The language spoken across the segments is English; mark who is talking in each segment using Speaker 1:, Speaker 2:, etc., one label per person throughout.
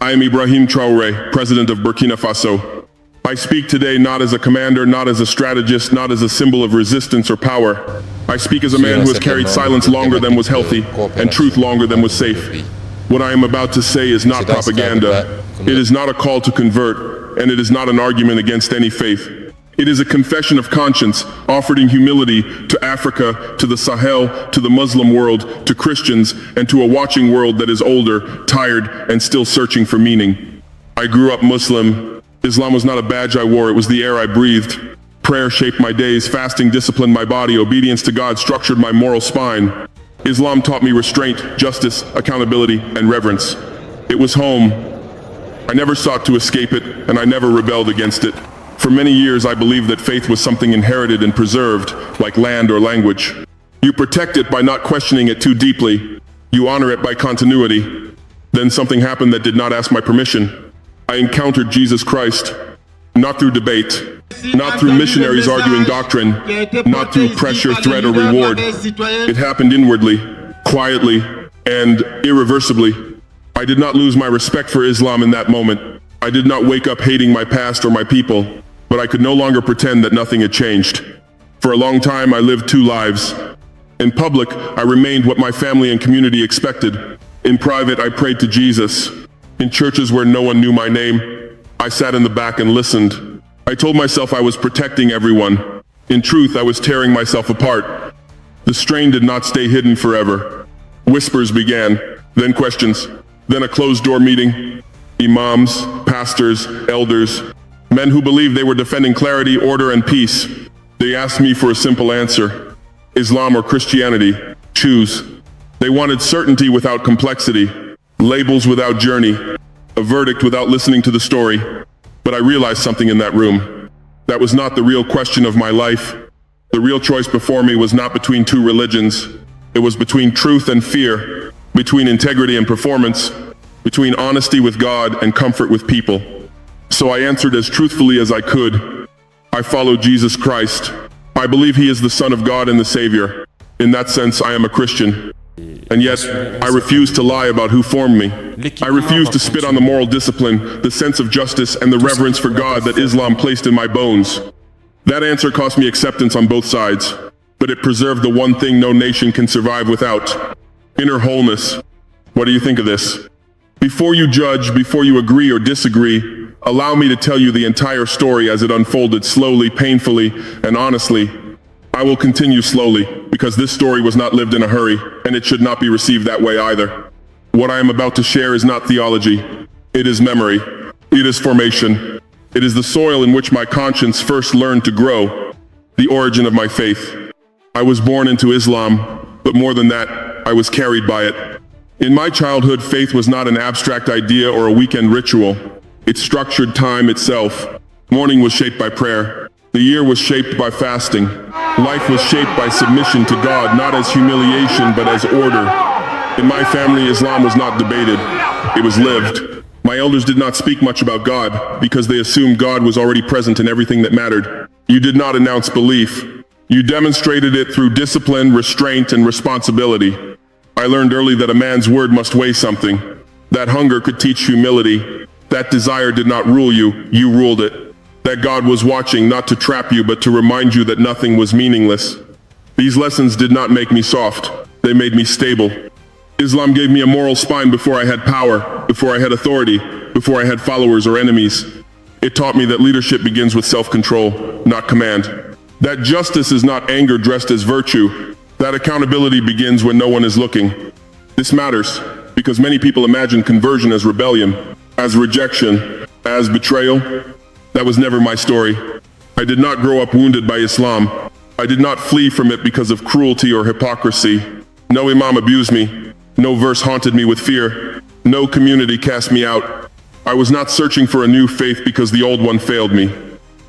Speaker 1: I am Ibrahim Traoré, President of Burkina Faso. I speak today not as a commander, not as a strategist, not as a symbol of resistance or power. I speak as a man who has carried silence longer than was healthy and truth longer than was safe. What I am about to say is not propaganda. It is not a call to convert, and it is not an argument against any faith. It is a confession of conscience offered in humility to Africa, to the Sahel, to the Muslim world, to Christians, and to a watching world that is older, tired, and still searching for meaning. I grew up Muslim. Islam was not a badge I wore, it was the air I breathed. Prayer shaped my days, fasting disciplined my body, obedience to God structured my moral spine. Islam taught me restraint, justice, accountability, and reverence. It was home. I never sought to escape it, and I never rebelled against it. For many years, I believed that faith was something inherited and preserved, like land or language. You protect it by not questioning it too deeply. You honor it by continuity. Then something happened that did not ask my permission. I encountered Jesus Christ, not through debate, not through missionaries arguing doctrine, not through pressure, threat, or reward. It happened inwardly, quietly, and irreversibly. I did not lose my respect for Islam in that moment. I did not wake up hating my past or my people, but I could no longer pretend that nothing had changed. For a long time, I lived two lives. In public, I remained what my family and community expected. In private, I prayed to Jesus. In churches where no one knew my name, I sat in the back and listened. I told myself I was protecting everyone. In truth, I was tearing myself apart. The strain did not stay hidden forever. Whispers began, then questions, then a closed-door meeting. Imams, pastors, elders, men who believed they were defending clarity, order, and peace. They asked me for a simple answer. Islam or Christianity? Choose. They wanted certainty without complexity, labels without journey, a verdict without listening to the story. But I realized something in that room. That was not the real question of my life. The real choice before me was not between two religions. It was between truth and fear, between integrity and performance, between honesty with God and comfort with people. So I answered as truthfully as I could. I follow Jesus Christ. I believe he is the Son of God and the Savior. In that sense, I am a Christian. And yet, I refuse to lie about who formed me. I refuse to spit on the moral discipline, the sense of justice, and the reverence for God that Islam placed in my bones. That answer cost me acceptance on both sides, but it preserved the one thing no nation can survive without: inner wholeness. What do you think of this? Before you judge, before you agree or disagree, allow me to tell you the entire story as it unfolded slowly, painfully, and honestly. I will continue slowly, because this story was not lived in a hurry, and it should not be received that way either. What I am about to share is not theology. It is memory. It is formation. It is the soil in which my conscience first learned to grow, the origin of my faith. I was born into Islam, but more than that, I was carried by it. In my childhood, faith was not an abstract idea or a weekend ritual. It structured time itself. Morning was shaped by prayer. The year was shaped by fasting. Life was shaped by submission to God, not as humiliation, but as order. In my family, Islam was not debated. It was lived. My elders did not speak much about God because they assumed God was already present in everything that mattered. You did not announce belief. You demonstrated it through discipline, restraint, and responsibility. I learned early that a man's word must weigh something. That hunger could teach humility. That desire did not rule you, you ruled it. That God was watching not to trap you, but to remind you that nothing was meaningless. These lessons did not make me soft. They made me stable. Islam gave me a moral spine before I had power, before I had authority, before I had followers or enemies. It taught me that leadership begins with self-control, not command. That justice is not anger dressed as virtue. That accountability begins when no one is looking. This matters because many people imagine conversion as rebellion, as rejection, as betrayal. That was never my story. I did not grow up wounded by Islam. I did not flee from it because of cruelty or hypocrisy. No imam abused me. No verse haunted me with fear. No community cast me out. I was not searching for a new faith because the old one failed me.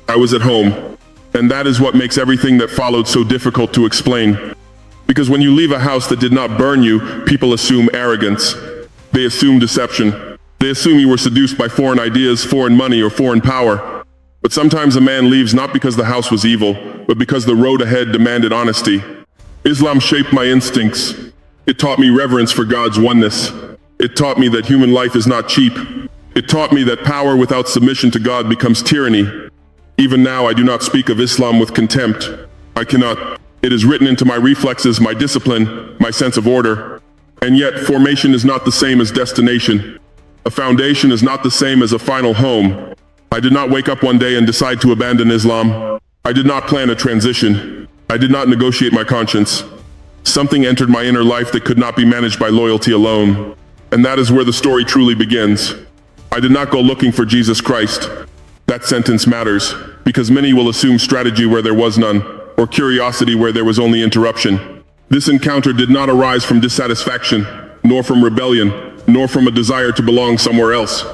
Speaker 1: I was at home. And that is what makes everything that followed so difficult to explain. Because when you leave a house that did not burn you, people assume arrogance. They assume deception. They assume you were seduced by foreign ideas, foreign money, or foreign power. But sometimes a man leaves not because the house was evil, but because the road ahead demanded honesty. Islam shaped my instincts. It taught me reverence for God's oneness. It taught me that human life is not cheap. It taught me that power without submission to God becomes tyranny. Even now, I do not speak of Islam with contempt. I cannot. It is written into my reflexes, my discipline, my sense of order. And yet, formation is not the same as destination. A foundation is not the same as a final home. I did not wake up one day and decide to abandon Islam. I did not plan a transition. I did not negotiate my conscience. Something entered my inner life that could not be managed by loyalty alone. And that is where the story truly begins. I did not go looking for Jesus Christ. That sentence matters, because many will assume strategy where there was none, or curiosity where there was only interruption. This encounter did not arise from dissatisfaction, nor from rebellion, nor from a desire to belong somewhere else.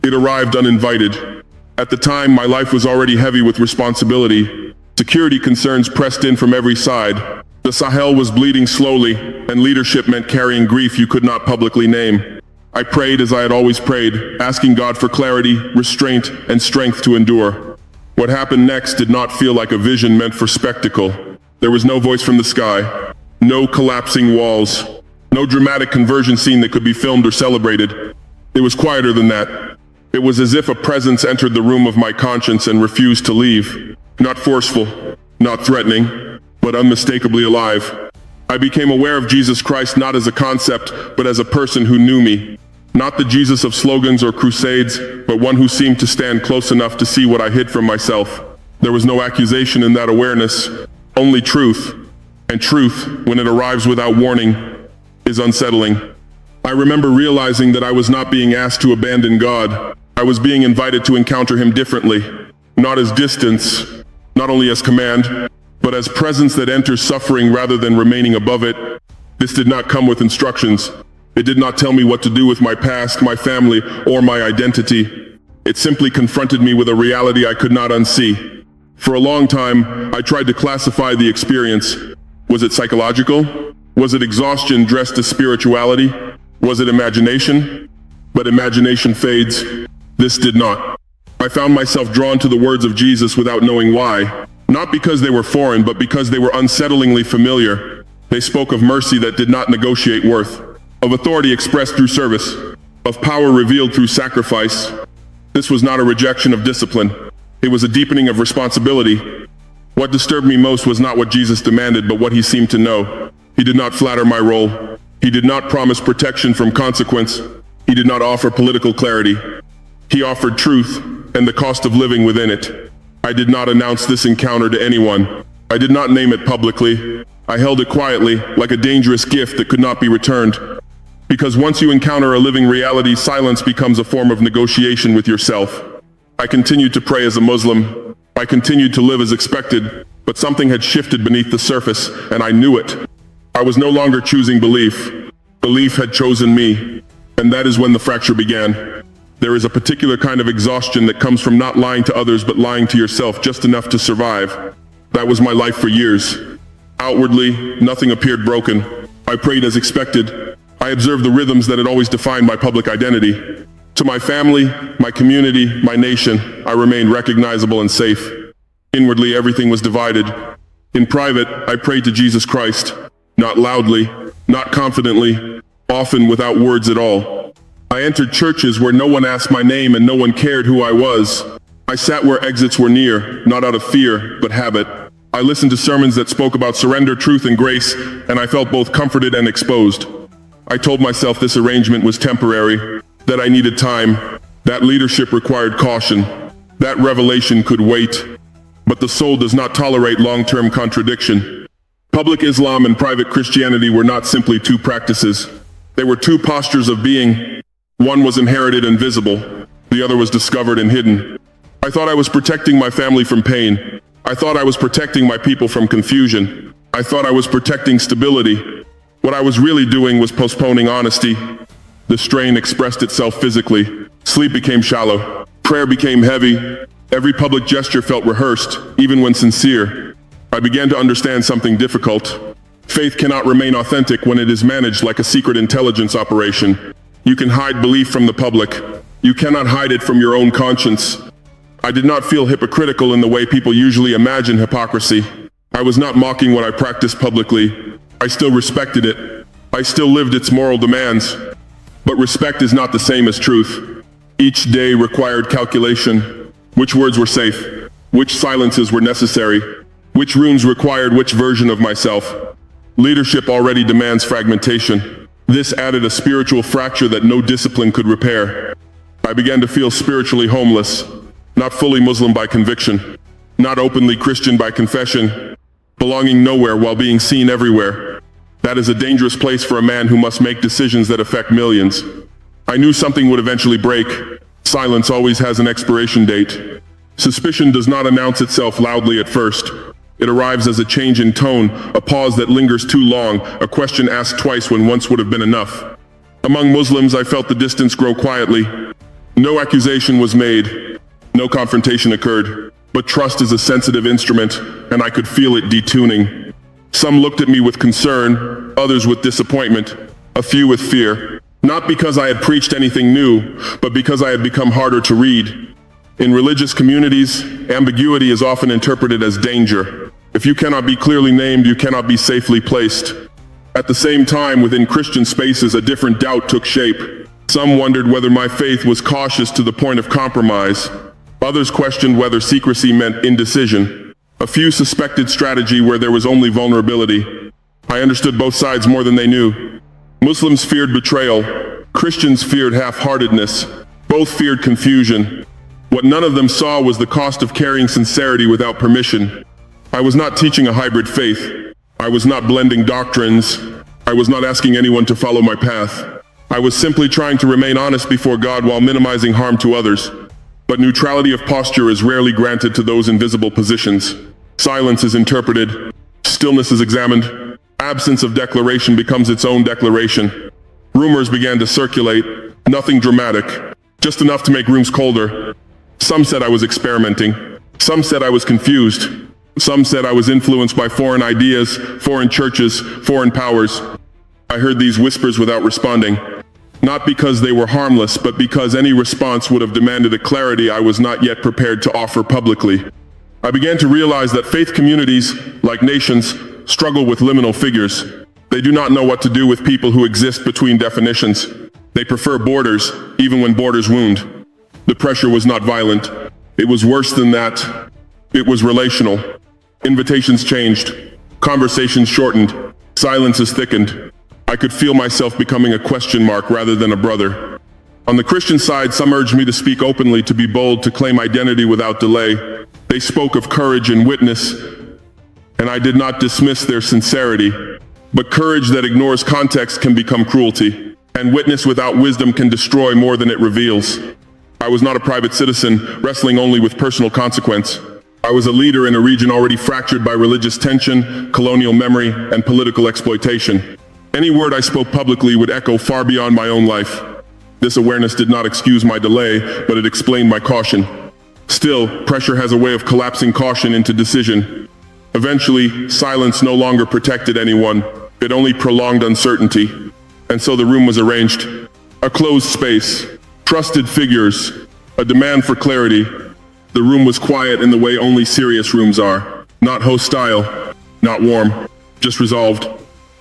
Speaker 1: It arrived uninvited. At the time, my life was already heavy with responsibility. Security concerns pressed in from every side. The Sahel was bleeding slowly, and leadership meant carrying grief you could not publicly name. I prayed as I had always prayed, asking God for clarity, restraint, and strength to endure. What happened next did not feel like a vision meant for spectacle. There was no voice from the sky, no collapsing walls, no dramatic conversion scene that could be filmed or celebrated. It was quieter than that. It was as if a presence entered the room of my conscience and refused to leave. Not forceful, not threatening, but unmistakably alive. I became aware of Jesus Christ not as a concept, but as a person who knew me. Not the Jesus of slogans or crusades, but one who seemed to stand close enough to see what I hid from myself. There was no accusation in that awareness, only truth. And truth, when it arrives without warning, is unsettling. I remember realizing that I was not being asked to abandon God. I was being invited to encounter him differently. Not as distance, not only as command, but as presence that enters suffering rather than remaining above it. This did not come with instructions. It did not tell me what to do with my past, my family, or my identity. It simply confronted me with a reality I could not unsee. For a long time, I tried to classify the experience. Was it psychological? Was it exhaustion dressed as spirituality? Was it imagination? But imagination fades. This did not. I found myself drawn to the words of Jesus without knowing why. Not because they were foreign, but because they were unsettlingly familiar. They spoke of mercy that did not negotiate worth, of authority expressed through service, of power revealed through sacrifice. This was not a rejection of discipline. It was a deepening of responsibility. What disturbed me most was not what Jesus demanded, but what he seemed to know. He did not flatter my role. He did not promise protection from consequence. He did not offer political clarity. He offered truth and the cost of living within it. I did not announce this encounter to anyone. I did not name it publicly. I held it quietly, like a dangerous gift that could not be returned. Because once you encounter a living reality, silence becomes a form of negotiation with yourself. I continued to pray as a Muslim. I continued to live as expected, but something had shifted beneath the surface, and I knew it. I was no longer choosing belief. Belief had chosen me, and that is when the fracture began. There is a particular kind of exhaustion that comes from not lying to others but lying to yourself just enough to survive. That was my life for years. Outwardly, nothing appeared broken. I prayed as expected. I observed the rhythms that had always defined my public identity. To my family, my community, my nation, I remained recognizable and safe. Inwardly, everything was divided. In private, I prayed to Jesus Christ, not loudly, not confidently, often without words at all. I entered churches where no one asked my name and no one cared who I was. I sat where exits were near, not out of fear, but habit. I listened to sermons that spoke about surrender, truth, and grace, and I felt both comforted and exposed. I told myself this arrangement was temporary, that I needed time, that leadership required caution, that revelation could wait. But the soul does not tolerate long-term contradiction. Public Islam and private Christianity were not simply two practices. They were two postures of being. One was inherited and visible. The other was discovered and hidden. I thought I was protecting my family from pain. I thought I was protecting my people from confusion. I thought I was protecting stability. What I was really doing was postponing honesty. The strain expressed itself physically. Sleep became shallow. Prayer became heavy. Every public gesture felt rehearsed, even when sincere. I began to understand something difficult. Faith cannot remain authentic when it is managed like a secret intelligence operation. You can hide belief from the public. You cannot hide it from your own conscience. I did not feel hypocritical in the way people usually imagine hypocrisy. I was not mocking what I practiced publicly. I still respected it. I still lived its moral demands. But respect is not the same as truth. Each day required calculation. Which words were safe? Which silences were necessary? Which rooms required which version of myself? Leadership already demands fragmentation. This added a spiritual fracture that no discipline could repair. I began to feel spiritually homeless, not fully Muslim by conviction, not openly Christian by confession, belonging nowhere while being seen everywhere. That is a dangerous place for a man who must make decisions that affect millions. I knew something would eventually break. Silence always has an expiration date. Suspicion does not announce itself loudly at first. It arrives as a change in tone, a pause that lingers too long, a question asked twice when once would have been enough. Among Muslims, I felt the distance grow quietly. No accusation was made. No confrontation occurred. But trust is a sensitive instrument, and I could feel it detuning. Some looked at me with concern, others with disappointment, a few with fear. Not because I had preached anything new, but because I had become harder to read. In religious communities, ambiguity is often interpreted as danger. If you cannot be clearly named, you cannot be safely placed. At the same time, within Christian spaces, a different doubt took shape. Some wondered whether my faith was cautious to the point of compromise. Others questioned whether secrecy meant indecision. A few suspected strategy where there was only vulnerability. I understood both sides more than they knew. Muslims feared betrayal. Christians feared half-heartedness. Both feared confusion. What none of them saw was the cost of carrying sincerity without permission. I was not teaching a hybrid faith. I was not blending doctrines. I was not asking anyone to follow my path. I was simply trying to remain honest before God while minimizing harm to others. But neutrality of posture is rarely granted to those in visible positions. Silence is interpreted. Stillness is examined. Absence of declaration becomes its own declaration. Rumors began to circulate. Nothing dramatic. Just enough to make rooms colder. Some said I was experimenting. Some said I was confused. Some said I was influenced by foreign ideas, foreign churches, foreign powers. I heard these whispers without responding. Not because they were harmless, but because any response would have demanded a clarity I was not yet prepared to offer publicly. I began to realize that faith communities, like nations, struggle with liminal figures. They do not know what to do with people who exist between definitions. They prefer borders, even when borders wound. The pressure was not violent. It was worse than that. It was relational. Invitations changed. Conversations shortened. Silences thickened. I could feel myself becoming a question mark rather than a brother. On the Christian side, some urged me to speak openly, to be bold, to claim identity without delay. They spoke of courage and witness, and I did not dismiss their sincerity. But courage that ignores context can become cruelty, and witness without wisdom can destroy more than it reveals. I was not a private citizen, wrestling only with personal consequence. I was a leader in a region already fractured by religious tension, colonial memory, and political exploitation. Any word I spoke publicly would echo far beyond my own life. This awareness did not excuse my delay, but it explained my caution. Still, pressure has a way of collapsing caution into decision. Eventually, silence no longer protected anyone. It only prolonged uncertainty. And so the room was arranged. A closed space. Trusted figures. A demand for clarity. The room was quiet in the way only serious rooms are. Not hostile. Not warm. Just resolved.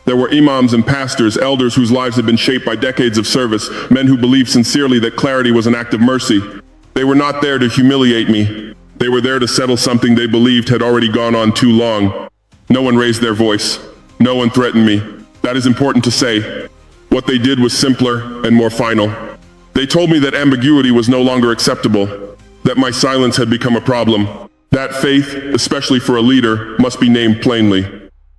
Speaker 1: There were imams and pastors, elders whose lives had been shaped by decades of service, men who believed sincerely that clarity was an act of mercy. They were not there to humiliate me. They were there to settle something they believed had already gone on too long. No one raised their voice. No one threatened me. That is important to say. What they did was simpler and more final. They told me that ambiguity was no longer acceptable, that my silence had become a problem, that faith, especially for a leader, must be named plainly.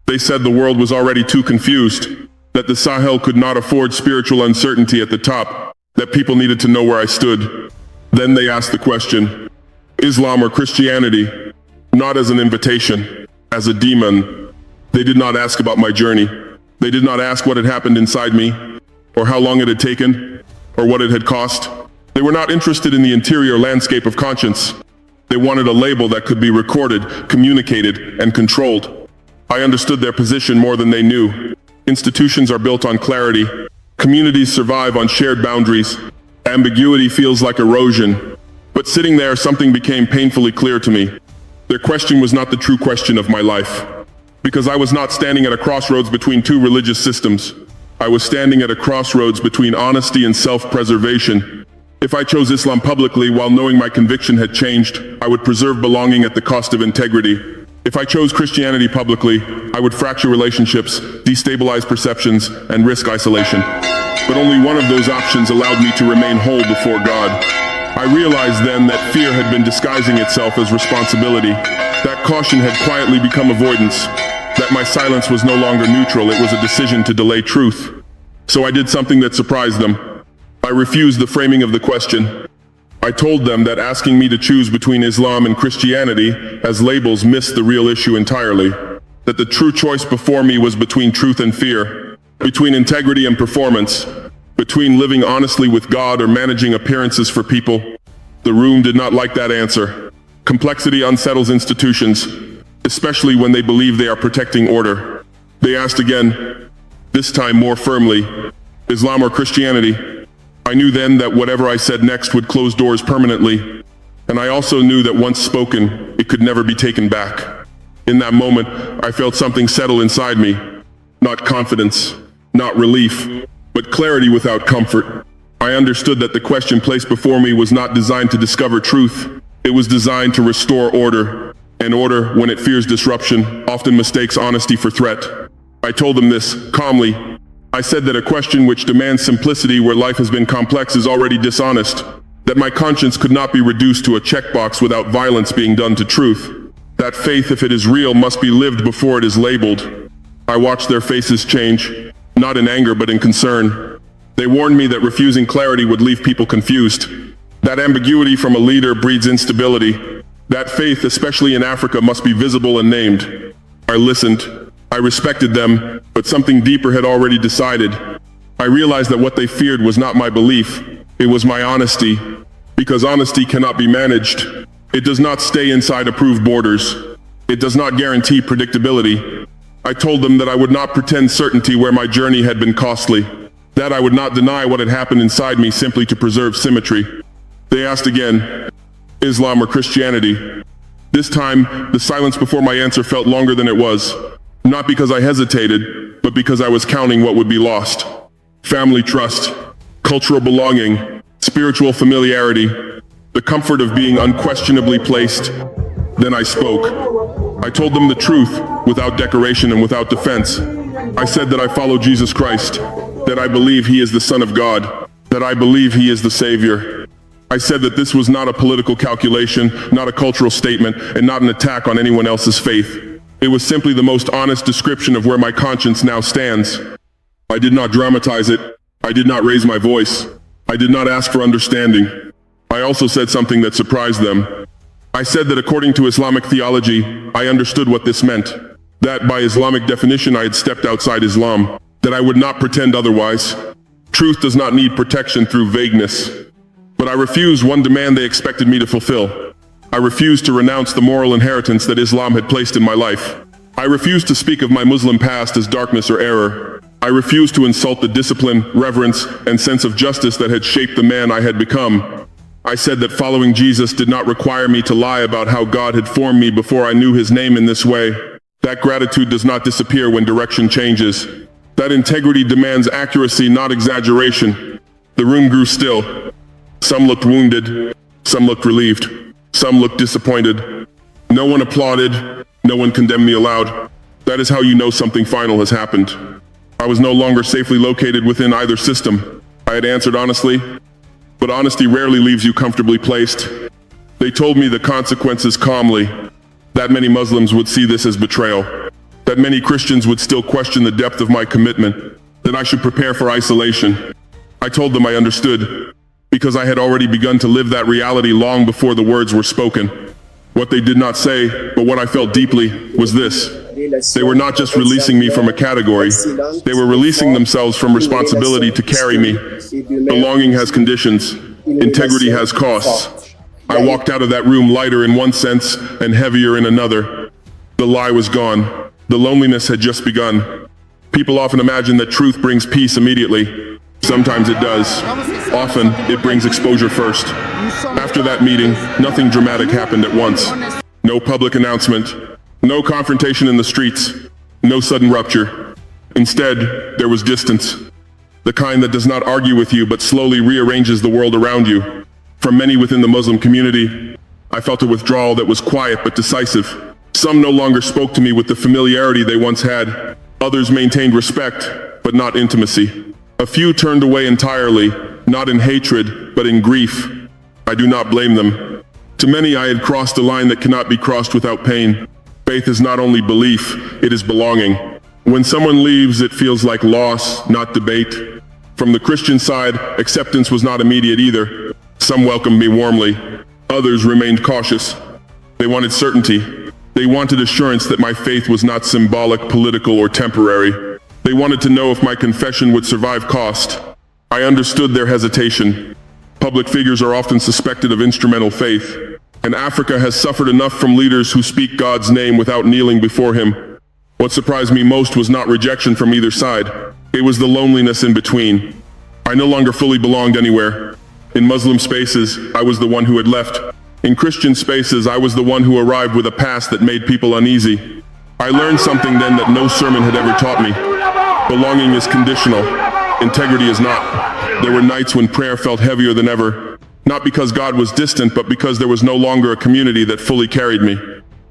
Speaker 1: They said the world was already too confused, that the Sahel could not afford spiritual uncertainty at the top, that people needed to know where I stood. Then they asked the question, Islam or Christianity? Not as an invitation, as a demon. They did not ask about my journey. They did not ask what had happened inside me, or how long it had taken, or what it had cost. They were not interested in the interior landscape of conscience. They wanted a label that could be recorded, communicated, and controlled. I understood their position more than they knew. Institutions are built on clarity. Communities survive on shared boundaries. Ambiguity feels like erosion. But sitting there, something became painfully clear to me. Their question was not the true question of my life. Because I was not standing at a crossroads between two religious systems. I was standing at a crossroads between honesty and self-preservation. If I chose Islam publicly while knowing my conviction had changed, I would preserve belonging at the cost of integrity. If I chose Christianity publicly, I would fracture relationships, destabilize perceptions, and risk isolation. But only one of those options allowed me to remain whole before God. I realized then that fear had been disguising itself as responsibility, that caution had quietly become avoidance, that my silence was no longer neutral, it was a decision to delay truth. So I did something that surprised them. I refused the framing of the question. I told them that asking me to choose between Islam and Christianity as labels missed the real issue entirely, that the true choice before me was between truth and fear, between integrity and performance, between living honestly with God or managing appearances for people. The room did not like that answer. Complexity unsettles institutions, especially when they believe they are protecting order. They asked again, this time more firmly, Islam or Christianity? I knew then that whatever I said next would close doors permanently, and I also knew that once spoken, it could never be taken back. In that moment, I felt something settle inside me. Not confidence, not relief, but clarity without comfort. I understood that the question placed before me was not designed to discover truth. It was designed to restore order, and order, when it fears disruption, often mistakes honesty for threat. I told them this calmly. I said that a question which demands simplicity where life has been complex is already dishonest, that my conscience could not be reduced to a checkbox without violence being done to truth, that faith, if it is real, must be lived before it is labeled. I watched their faces change, not in anger but in concern. They warned me that refusing clarity would leave people confused, that ambiguity from a leader breeds instability, that faith, especially in Africa, must be visible and named. I listened. I respected them, but something deeper had already decided. I realized that what they feared was not my belief, it was my honesty. Because honesty cannot be managed. It does not stay inside approved borders. It does not guarantee predictability. I told them that I would not pretend certainty where my journey had been costly, that I would not deny what had happened inside me simply to preserve symmetry. They asked again, Islam or Christianity? This time, the silence before my answer felt longer than it was. Not because I hesitated, but because I was counting what would be lost. Family trust, cultural belonging, spiritual familiarity, the comfort of being unquestionably placed. Then I spoke. I told them the truth, without decoration and without defense. I said that I follow Jesus Christ, that I believe he is the Son of God, that I believe he is the Savior. I said that this was not a political calculation, not a cultural statement, and not an attack on anyone else's faith. It was simply the most honest description of where my conscience now stands. I did not dramatize it. I did not raise my voice. I did not ask for understanding. I also said something that surprised them. I said that according to Islamic theology, I understood what this meant. That by Islamic definition I had stepped outside Islam. That I would not pretend otherwise. Truth does not need protection through vagueness. But I refused one demand they expected me to fulfill. I refused to renounce the moral inheritance that Islam had placed in my life. I refused to speak of my Muslim past as darkness or error. I refused to insult the discipline, reverence, and sense of justice that had shaped the man I had become. I said that following Jesus did not require me to lie about how God had formed me before I knew his name in this way. That gratitude does not disappear when direction changes. That integrity demands accuracy, not exaggeration. The room grew still. Some looked wounded. Some looked relieved. Some looked disappointed. No one applauded. No one condemned me aloud. That is how you know something final has happened. I was no longer safely located within either system. I had answered honestly, but honesty rarely leaves you comfortably placed. They told me the consequences calmly. That many Muslims would see this as betrayal. That many Christians would still question the depth of my commitment. That I should prepare for isolation. I told them I understood, because I had already begun to live that reality long before the words were spoken. What they did not say, but what I felt deeply, was this. They were not just releasing me from a category, they were releasing themselves from responsibility to carry me. Belonging has conditions, integrity has costs. I walked out of that room lighter in one sense and heavier in another. The lie was gone. The loneliness had just begun. People often imagine that truth brings peace immediately. Sometimes it does. Often, it brings exposure first. After that meeting, nothing dramatic happened at once. No public announcement. No confrontation in the streets. No sudden rupture. Instead, there was distance. the kind that does not argue with you but slowly rearranges the world around you. From many within the Muslim community, I felt a withdrawal that was quiet but decisive. Some no longer spoke to me with the familiarity they once had. Others maintained respect, but not intimacy. A few turned away entirely, not in hatred, but in grief. I do not blame them. To many, I had crossed a line that cannot be crossed without pain. Faith is not only belief, it is belonging. When someone leaves, it feels like loss, not debate. From the Christian side, acceptance was not immediate either. Some welcomed me warmly. Others remained cautious. They wanted certainty. They wanted assurance that my faith was not symbolic, political, or temporary. They wanted to know if my confession would survive cost. I understood their hesitation. Public figures are often suspected of instrumental faith, and Africa has suffered enough from leaders who speak God's name without kneeling before Him. What surprised me most was not rejection from either side. It was the loneliness in between. I no longer fully belonged anywhere. In Muslim spaces, I was the one who had left. In Christian spaces, I was the one who arrived with a past that made people uneasy. I learned something then that no sermon had ever taught me. Belonging is conditional. Integrity is not. There were nights when prayer felt heavier than ever, not because God was distant, but because there was no longer a community that fully carried me.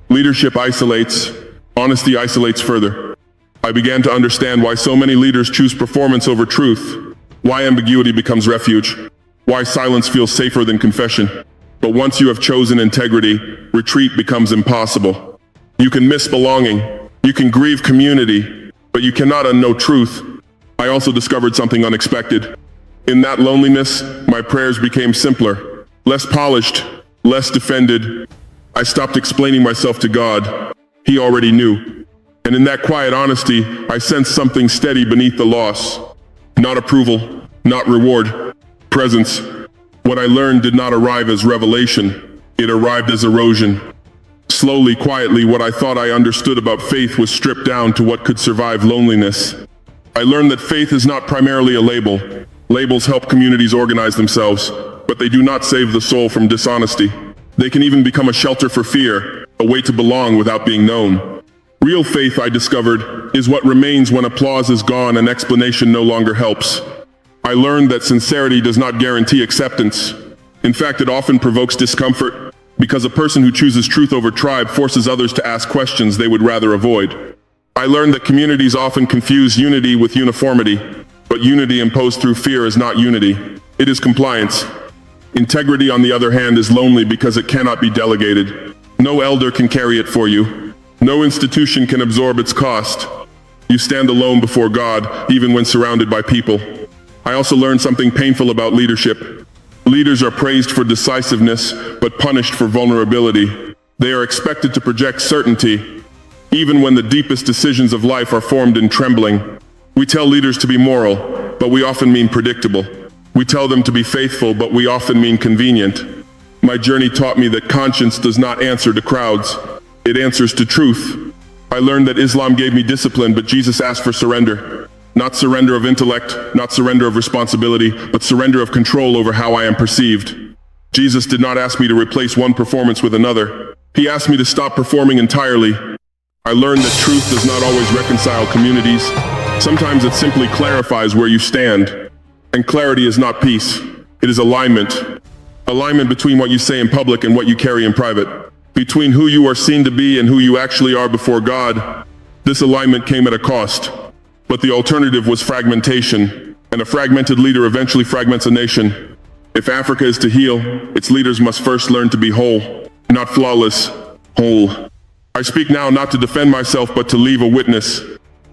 Speaker 1: Leadership isolates. Honesty isolates further. I began to understand why so many leaders choose performance over truth, why ambiguity becomes refuge, why silence feels safer than confession. But once you have chosen integrity, retreat becomes impossible. You can miss belonging, you can grieve community, but you cannot unknow truth. I also discovered something unexpected. In that loneliness, my prayers became simpler, less polished, less defended. I stopped explaining myself to God. He already knew. And in that quiet honesty, I sensed something steady beneath the loss. Not approval, not reward, presence. What I learned did not arrive as revelation. It arrived as erosion. Slowly, quietly, what I thought I understood about faith was stripped down to what could survive loneliness. I learned that faith is not primarily a label. Labels help communities organize themselves, but they do not save the soul from dishonesty. They can even become a shelter for fear, a way to belong without being known. Real faith, I discovered, is what remains when applause is gone and explanation no longer helps. I learned that sincerity does not guarantee acceptance. In fact, it often provokes discomfort, because a person who chooses truth over tribe forces others to ask questions they would rather avoid. I learned that communities often confuse unity with uniformity, but unity imposed through fear is not unity. It is compliance. Integrity, on the other hand, is lonely because it cannot be delegated. No elder can carry it for you. No institution can absorb its cost. You stand alone before God, even when surrounded by people. I also learned something painful about leadership. Leaders are praised for decisiveness, but punished for vulnerability. They are expected to project certainty, even when the deepest decisions of life are formed in trembling. We tell leaders to be moral, but we often mean predictable. We tell them to be faithful, but we often mean convenient. My journey taught me that conscience does not answer to crowds. It answers to truth. I learned that Islam gave me discipline, but Jesus asked for surrender. Not surrender of intellect, not surrender of responsibility, but surrender of control over how I am perceived. Jesus did not ask me to replace one performance with another. He asked me to stop performing entirely. I learned that truth does not always reconcile communities. Sometimes it simply clarifies where you stand. And clarity is not peace. It is alignment. Alignment between what you say in public and what you carry in private. Between who you are seen to be and who you actually are before God. This alignment came at a cost. But the alternative was fragmentation. And a fragmented leader eventually fragments a nation. If Africa is to heal, its leaders must first learn to be whole. Not flawless, whole. I speak now not to defend myself, but to leave a witness.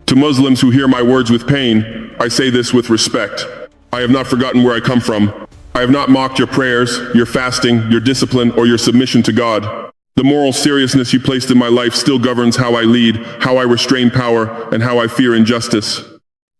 Speaker 1: To Muslims who hear my words with pain, I say this with respect. I have not forgotten where I come from. I have not mocked your prayers, your fasting, your discipline, or your submission to God. The moral seriousness you placed in my life still governs how I lead, how I restrain power, and how I fear injustice.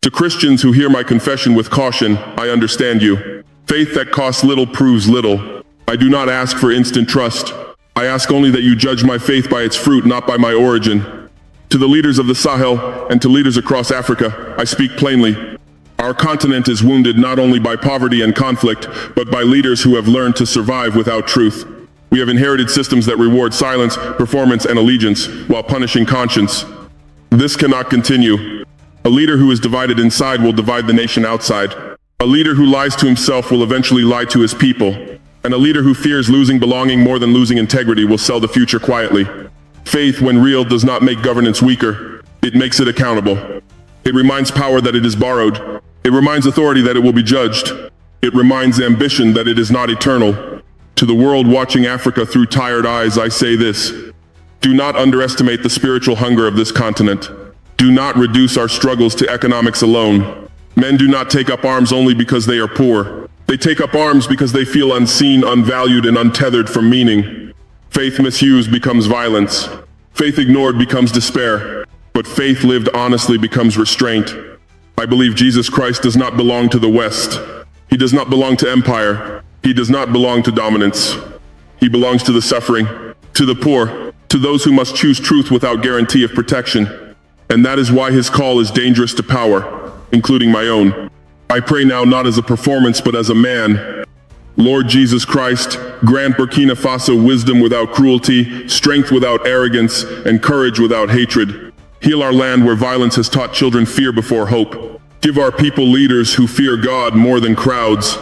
Speaker 1: To Christians who hear my confession with caution, I understand you. Faith that costs little proves little. I do not ask for instant trust. I ask only that you judge my faith by its fruit, not by my origin. To the leaders of the Sahel and to leaders across Africa, I speak plainly. Our continent is wounded not only by poverty and conflict, but by leaders who have learned to survive without truth. We have inherited systems that reward silence, performance, and allegiance, while punishing conscience. This cannot continue. A leader who is divided inside will divide the nation outside. A leader who lies to himself will eventually lie to his people. And a leader who fears losing belonging more than losing integrity will sell the future quietly. Faith, when real, does not make governance weaker. It makes it accountable. It reminds power that it is borrowed. It reminds authority that it will be judged. It reminds ambition that it is not eternal. To the world watching Africa through tired eyes, I say this: do not underestimate the spiritual hunger of this continent. Do not reduce our struggles to economics alone. Men do not take up arms only because they are poor. They take up arms because they feel unseen, unvalued, and untethered from meaning. Faith misused becomes violence. Faith ignored becomes despair. But faith lived honestly becomes restraint. I believe Jesus Christ does not belong to the West. He does not belong to empire. He does not belong to dominance. He belongs to the suffering, to the poor, to those who must choose truth without guarantee of protection. And that is why his call is dangerous to power, including my own. I pray now not as a performance but as a man. Lord Jesus Christ, grant Burkina Faso wisdom without cruelty, strength without arrogance, and courage without hatred. Heal our land where violence has taught children fear before hope. Give our people leaders who fear God more than crowds.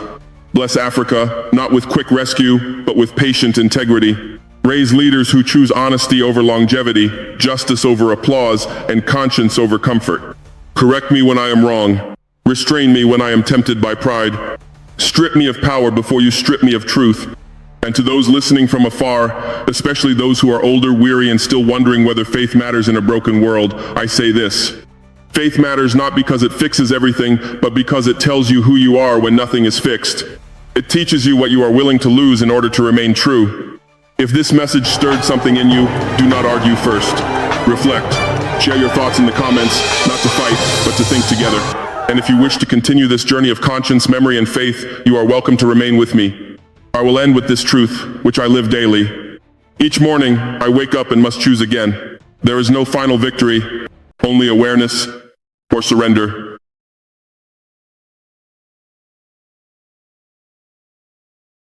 Speaker 1: Bless Africa, not with quick rescue, but with patient integrity. Raise leaders who choose honesty over longevity, justice over applause, and conscience over comfort. Correct me when I am wrong. Restrain me when I am tempted by pride. Strip me of power before you strip me of truth. And to those listening from afar, especially those who are older, weary, and still wondering whether faith matters in a broken world, I say this: faith matters not because it fixes everything, but because it tells you who you are when nothing is fixed. It teaches you what you are willing to lose in order to remain true. If this message stirred something in you, do not argue first. Reflect. Share your thoughts in the comments, not to fight, but to think together. And if you wish to continue this journey of conscience, memory, and faith, you are welcome to remain with me. I will end with this truth, which I live daily. Each morning, I wake up and must choose again. There is no final victory, only awareness or surrender.